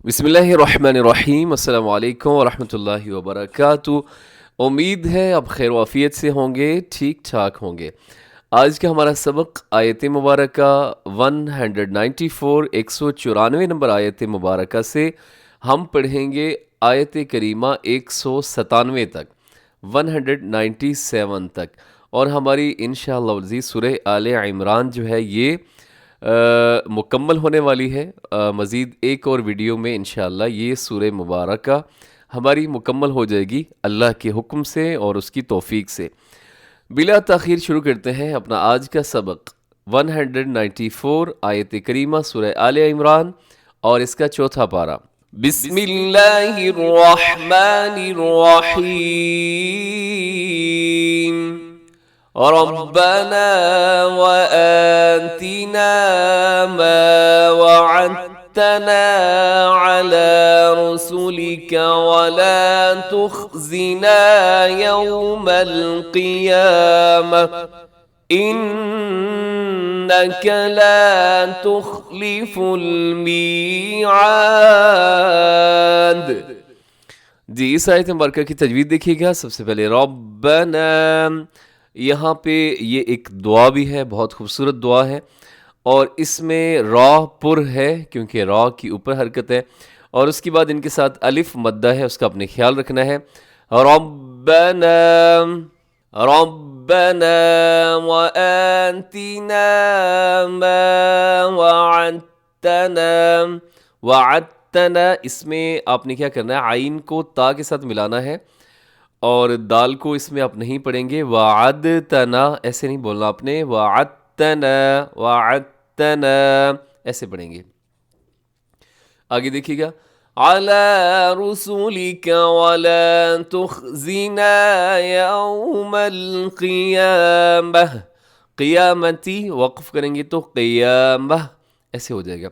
بسم اللہ الرحمن الرحیم، السلام علیکم ورحمۃ اللہ وبرکاتہ۔ امید ہے آپ خیر و عافیت سے ہوں گے، ٹھیک ٹھاک ہوں گے۔ آج کا ہمارا سبق آیت مبارکہ 194 194 نمبر آیت مبارکہ سے ہم پڑھیں گے آیت کریمہ 197 تک، 197 تک، اور ہماری انشاءاللہ العزیز سورہ آل عمران جو ہے یہ مکمل ہونے والی ہے۔ مزید ایک اور ویڈیو میں انشاءاللہ یہ سورہ مبارکہ ہماری مکمل ہو جائے گی اللہ کے حکم سے اور اس کی توفیق سے۔ بلا تاخیر شروع کرتے ہیں اپنا آج کا سبق 194 آیت کریمہ سورہ آل عمران اور اس کا چوتھا پارہ۔ بسم اللہ الرحمن الرحیم۔ ربنا وآتنا ما وعدتنا على رسلك ولا تخزنا يوم القيامة إنك لا تخلف الميعاد۔ جی اس آیت مبارکہ کی تجوید دیکھیے گا۔ سب سے پہلے ربنا، یہاں پہ یہ ایک دعا بھی ہے، بہت خوبصورت دعا ہے، اور اس میں را پر ہے کیونکہ را کی اوپر حرکت ہے، اور اس کے بعد ان کے ساتھ الف مدہ ہے، اس کا اپنے خیال رکھنا ہے۔ ربنا ربنا وآتنا ما وعدتنا اس میں آپ نے کیا کرنا ہے، عین کو تا کے ساتھ ملانا ہے، اور دال کو اس میں آپ نہیں پڑھیں گے۔ وعدتنا ایسے نہیں بولنا آپ نے، وعدتنا ایسے پڑھیں گے۔ آگے دیکھیے گا، علی رسولک ولا تخزنا یوم القیامہ، قیامتی وقف کریں گے تو قیامہ ایسے ہو جائے گا۔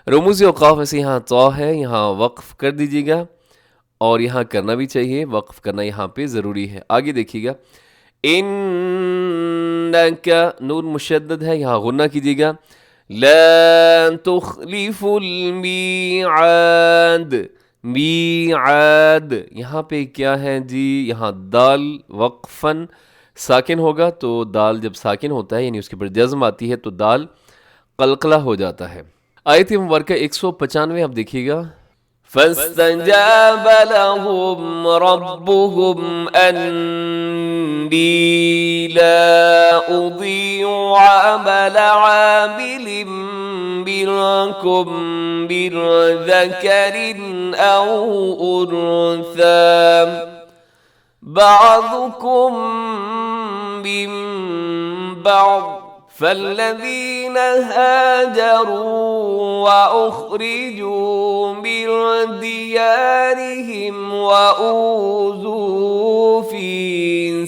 رموز اوقاف ایسے یہاں تو ہے، یہاں وقف کر دیجیے گا، اور یہاں کرنا بھی چاہیے، وقف کرنا یہاں پہ ضروری ہے۔ آگے دیکھیے گا، انکا نون مشدد ہے، یہاں غنہ کیجیے گا، لا تخلف المیعاد، میعاد یہاں پہ کیا ہے جی، یہاں دال وقفاً ساکن ہوگا، تو دال جب ساکن ہوتا ہے یعنی اس کے اوپر جزم آتی ہے تو دال قلقلہ ہو جاتا ہے۔ آیت مبارکہ 195 آپ دیکھیے گا، فاستجاب لهم ربهم أني لا أضيع عمل عامل منكم من ذكر أو أنثى بعضكم من بعض فالذين هاجروا وأخرجوا من ديارهم وأوذوا في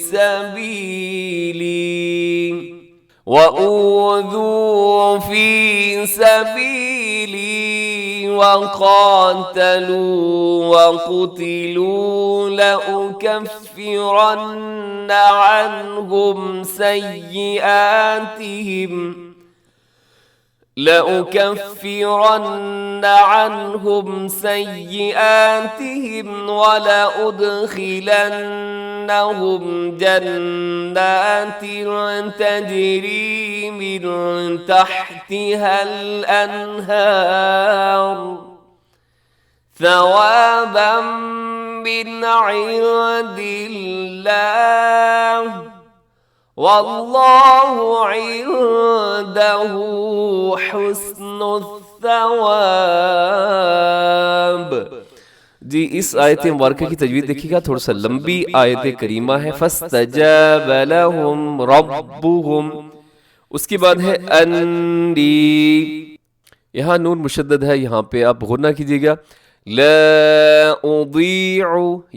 سبيلي وقاتلوا وقتلوا لأكفرن عنهم سيئاتهم ولأدخلنهم جنات تجري من تحتها الأنهار ثوابا من عند الله واللہ عنده حسن الثواب۔ جی اس آیت مبارکہ کی تجوید دیکھیے گا، تھوڑا سا لمبی آیت کریمہ ہے۔ فاستجاب لهم ربهم، اس کے بعد ہے انی، یہاں نون مشدد ہے، یہاں پہ آپ غنہ کیجیے گا۔ لا اضیع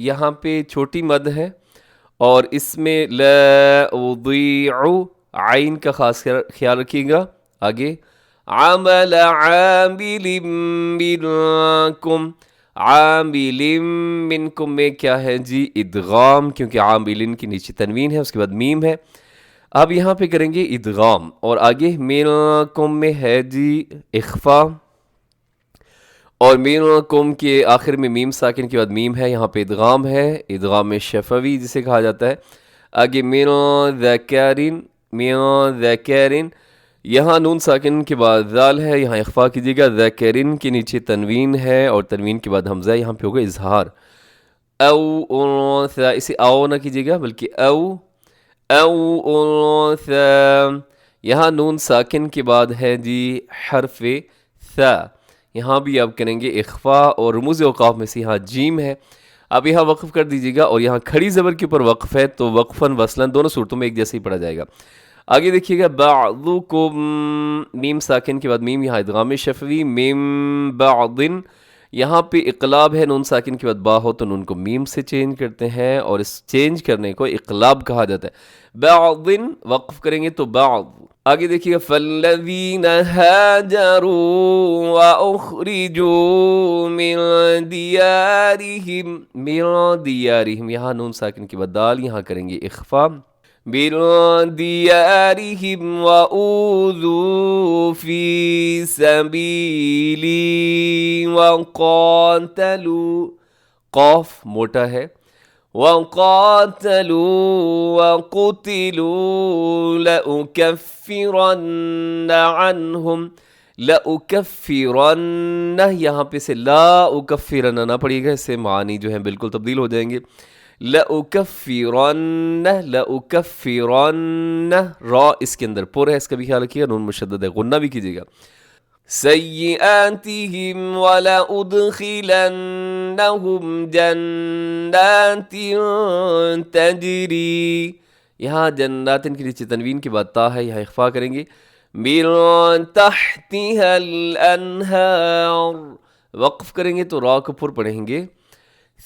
یہاں پہ چھوٹی مد ہے، اور اس میں لا اضیع عین کا خاص خیال رکھیے گا۔ آگے عمل عامل منکم، عامل منکم میں کیا ہے جی، ادغام، کیونکہ عاملن کی نیچے تنوین ہے، اس کے بعد میم ہے۔ اب یہاں پہ کریں گے ادغام، اور آگے منکم میں ہے جی اخفا، اور منکم کے آخر میں میم ساکن کے بعد میم ہے، یہاں پہ ادغام ہے، ادغام شفوی جسے کہا جاتا ہے۔ آگے من ذکرین، من ذکرین، یہاں نون ساکن کے بعد ذال ہے، یہاں اخفا کیجیے گا۔ ذکرین کے نیچے تنوین ہے اور تنوین کے بعد حمزہ، یہاں پہ ہوگا اظہار۔ او انثى، اسے او نہ کیجیے گا بلکہ او انثى، یہاں نون ساکن کے بعد ہے جی حرف ثا، یہاں بھی آپ کریں گے اخفا، اور رموز اوقاف میں سے یہاں جیم ہے، اب یہاں وقف کر دیجیے گا، اور یہاں کھڑی زبر کے اوپر وقف ہے تو وقفاً وصلاً دونوں صورتوں میں ایک جیسے ہی پڑھا جائے گا۔ آگے دیکھیے گا بعضکم، میم ساکن کے بعد میم، یہاں ادغام شفوی، میم بعضن، یہاں پہ اقلاب ہے، نون ساکن کے بعد با ہو تو نون کو میم سے چینج کرتے ہیں، اور اس چینج کرنے کو اقلاب کہا جاتا ہے۔ بعضن وقف کریں گے تو بعض۔ آگے دیکھیے گا فالذین هاجروا واخرجوا من دیارہم، من دیارہم، یہاں نون ساکن کے بعد دال، یہاں کریں گے اخفا۔ من دیارہم وأوذوا فی سبیلی وقاتلوا، قاف موٹا ہے، وقاتلوا وقتلوا لأکفرن عنہم، لأکفرن، یہاں پہ سے لا اکفرن نہ پڑھیے گا، اس سے معنی جو ہیں بالکل تبدیل ہو جائیں گے۔ لأکفرن، لأکفرن، را اس کے اندر پر ہے، اس کا بھی خیال رکھیے گا، نون مشدد ہے، غنہ بھی کیجیے گا۔ سیئاتہم ولأدخلنہم جنات تجری، یہاں جنات کے نیچے تنوین کے بعد تا ہے، یہاں اخفا کریں گے۔ من تحتها الانہار، وقف کریں گے تو را کو پر پڑھیں گے۔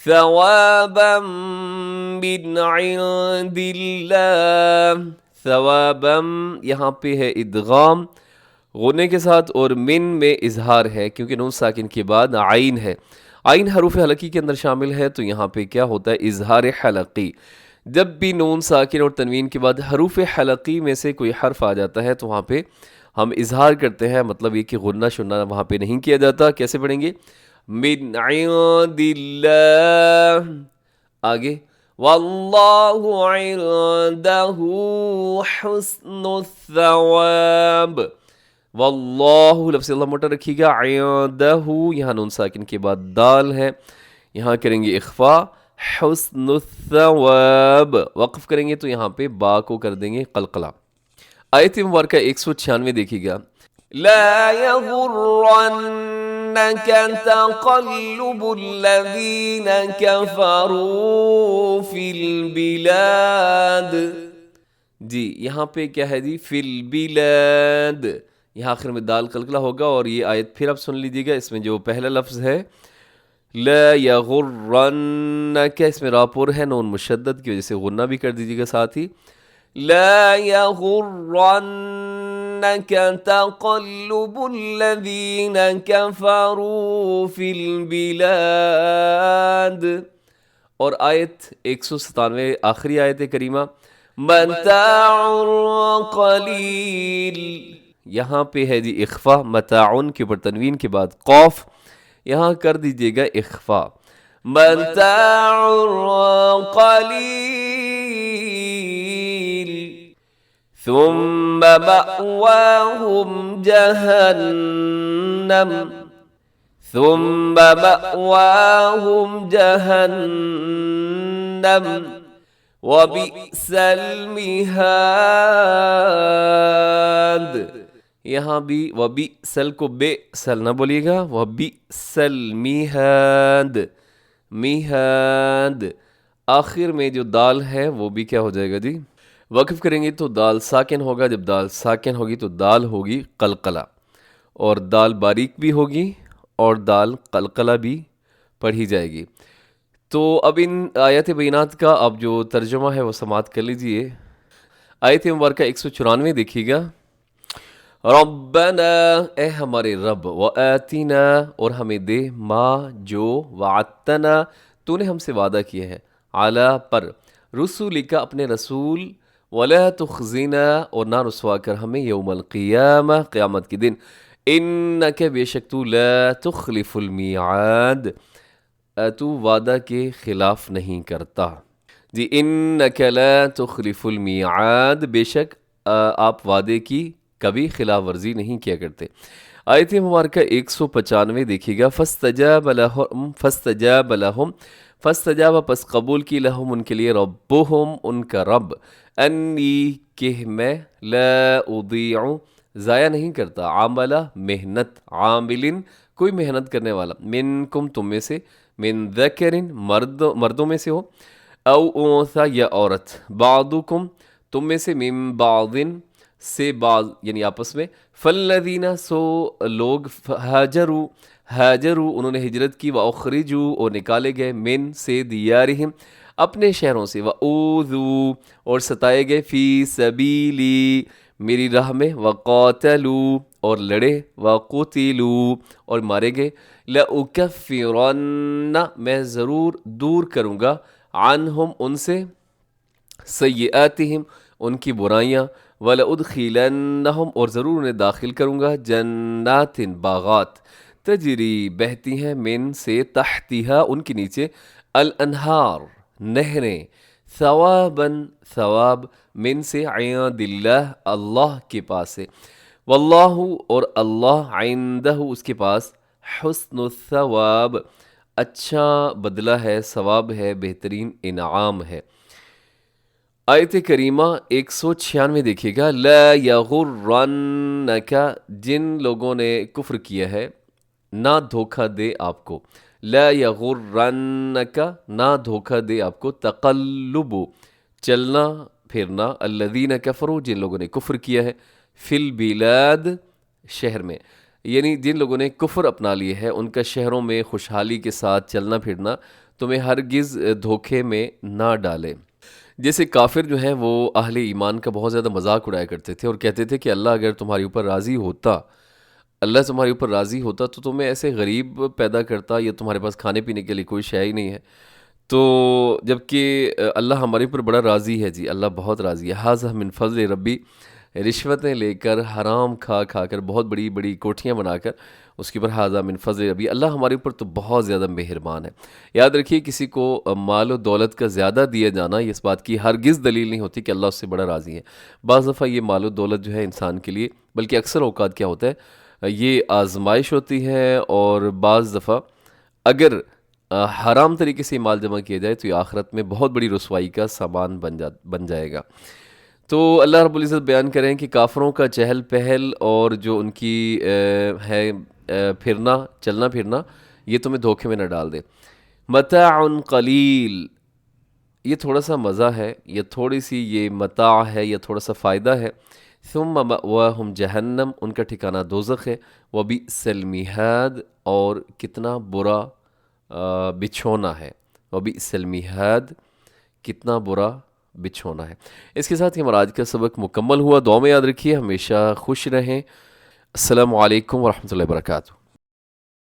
ثوابا من عند اللہ، ثوابا یہاں پہ ہے ادغام غنے کے ساتھ، اور من میں اظہار ہے کیونکہ نون ساکن کے بعد عین ہے، عین حروف حلقی کے اندر شامل ہے، تو یہاں پہ کیا ہوتا ہے اظہار حلقی۔ جب بھی نون ساکن اور تنوین کے بعد حروف حلقی میں سے کوئی حرف آ جاتا ہے تو وہاں پہ ہم اظہار کرتے ہیں، مطلب یہ کہ غنہ شنہ وہاں پہ نہیں کیا جاتا۔ کیسے پڑھیں گے؟ من عند اللہ، آگے واللہ عنده حسن الثواب، واللہ لفظ اللہ موٹا رکھیے گا، عندہ یہاں نون ساکن کے بعد دال ہے، یہاں کریں گے اخفا، حسن الثواب وقف کریں گے تو یہاں پہ با کو کر دیں گے قلقلہ۔ آیت مبارکہ 196 دیکھیے گا، لا يغرنك تقلب الذين كفروا في البلاد، جی یہاں پہ کیا ہے جی فی البلاد، یہاں آخر میں دال قلقلہ ہوگا، اور یہ آیت پھر آپ سن لیجیے گا، اس میں جو پہلا لفظ ہے لا یغرنک، اس میں را پر ہے، نون مشدد کی وجہ سے غنہ بھی کر دیجیے گا ساتھ ہی، لا یغرنک تقلب الذین کفروا فی البلاد، اور آیت 197 آخری آیت کریمہ، متاع قلیل، یہاں پہ ہے جی اخفا، متاعن کے اوپر تنوین کے بعد قوف، یہاں کر دیجیے گا اخفا، متاع قلیل ثم مأواہم جہنم، ثم مأواہم جہنم وَبِئْسَ الْمِہَادِ، یہاں بھی وَبِئْسَل کو بے سل نہ بولیے گا، وَبِئْسَ الْمِہَادِ، میہاد آخر میں جو دال ہے وہ بھی کیا ہو جائے گا جی وقف کریں گے تو دال ساکن ہوگا، جب دال ساکن ہوگی تو دال ہوگی قلقلہ، اور دال باریک بھی ہوگی اور دال قلقلہ بھی پڑھی جائے گی۔ تو اب ان آیت بینات کا اب جو ترجمہ ہے وہ سماعت کر لیجئے۔ آیت مبارکہ 194 دیکھیے گا، ربنا اے ہمارے رب، وآتنا اور ہمیں دے، ما جو، وعدتنا تو نے ہم سے وعدہ کیا ہے، علی پر، رسولک اپنے رسول، ولا تخزنا اور نہ رسوا کر ہمیں، یوم القیامہ قیامت کے دن، انک بے شک تو لا تخلف المیعاد تو وعدہ کے خلاف نہیں کرتا. جی انک لا تخلف المیعاد بے شک آپ وعدے کی کبھی خلاف ورزی نہیں کیا کرتے. آیت مبارکہ 195 دیکھیے گا. فاستجاب لہم فاستجاب پس قبول کی لہم ان کے لیے ربہم ان کا رب انی کہ میں لا اضیع ضائع نہیں کرتا عاملہ محنت عاملن کوئی محنت کرنے والا منکم تم میں سے من ذکرن مردوں میں سے ہو او انثی یا عورت بعضکم تم میں سے من بعضن سے بعض یعنی آپس میں فالذین سو لوگ ہاجروا انہوں نے ہجرت کی واخرجوا اور نکالے گئے من سے دیارہم اپنے شہروں سے واوذوا اور ستائے گئے فی سبیلی میری راہ میں وقاتلوا اور لڑے وقتلوا اور مارے گئے لأکفرن میں ضرور دور کروں گا عنہم ان سے سیئاتہم ان کی برائیاں وَلَأُدْخِلَنَّهُمْ اور ضرور انہیں داخل کروں گا جنات باغات تجری بہتی ہیں من سے تحتہا ان کے نیچے الانہار نہریں ثواباً ثواب من سے عند اللہ اللہ کے پاس سے واللہ اور اللہ عندہ اس کے پاس حسن الثواب اچھا بدلہ ہے ثواب ہے بہترین انعام ہے. آیت کریمہ 196 دیکھیے گا. لا یغرنک جن لوگوں نے کفر کیا ہے نہ دھوکہ دے آپ کو. لا یغرنک نہ دھوکہ دے آپ کو تقلب چلنا پھرنا الذین کفروا جن لوگوں نے کفر کیا ہے فی البلاد شہر میں یعنی جن لوگوں نے کفر اپنا لیے ہے ان کا شہروں میں خوشحالی کے ساتھ چلنا پھرنا تمہیں ہرگز دھوکے میں نہ ڈالے. جیسے کافر جو ہیں وہ اہل ایمان کا بہت زیادہ مذاق اڑایا کرتے تھے اور کہتے تھے کہ اللہ اگر تمہارے اوپر راضی ہوتا تو تمہیں ایسے غریب پیدا کرتا یا تمہارے پاس کھانے پینے کے لیے کوئی شے ہی نہیں ہے. تو جبکہ اللہ ہمارے اوپر بڑا راضی ہے. جی اللہ بہت راضی ہے. ھذا من فضل ربی رشوتیں لے کر حرام کھا کر بہت بڑی بڑی کوٹھیاں بنا کر اس کے اوپر ھذا من فضل ربی اللہ ہمارے اوپر تو بہت زیادہ مہربان ہے. یاد رکھیے کسی کو مال و دولت کا زیادہ دیا جانا یہ اس بات کی ہرگز دلیل نہیں ہوتی کہ اللہ اس سے بڑا راضی ہے. بعض دفعہ یہ مال و دولت جو ہے انسان کے لیے بلکہ اکثر اوقات کیا ہوتا ہے یہ آزمائش ہوتی ہے اور بعض دفعہ اگر حرام طریقے سے مال جمع کیا جائے تو یہ آخرت میں بہت بڑی رسوائی کا سامان بن جائے گا. تو اللہ رب العزت بیان کریں کہ کافروں کا چہل پہل اور جو ان کی ہے چلنا پھرنا یہ تمہیں دھوکے میں نہ ڈال دے. متاع قلیل یہ تھوڑا سا مزہ ہے یا تھوڑی سی یہ متاع ہے یا تھوڑا سا فائدہ ہے. ثم مأواہم جہنم ان کا ٹھکانہ دوزخ ہے. وبئس المہاد اور کتنا برا بچھونا ہے. وبئس المہاد کتنا برا بچھونا ہے. اس کے ساتھ ہی ہمارا آج کا سبق مکمل ہوا. دعا میں یاد رکھیے ہمیشہ خوش رہیں. السلام علیکم ورحمۃ اللہ وبرکاتہ.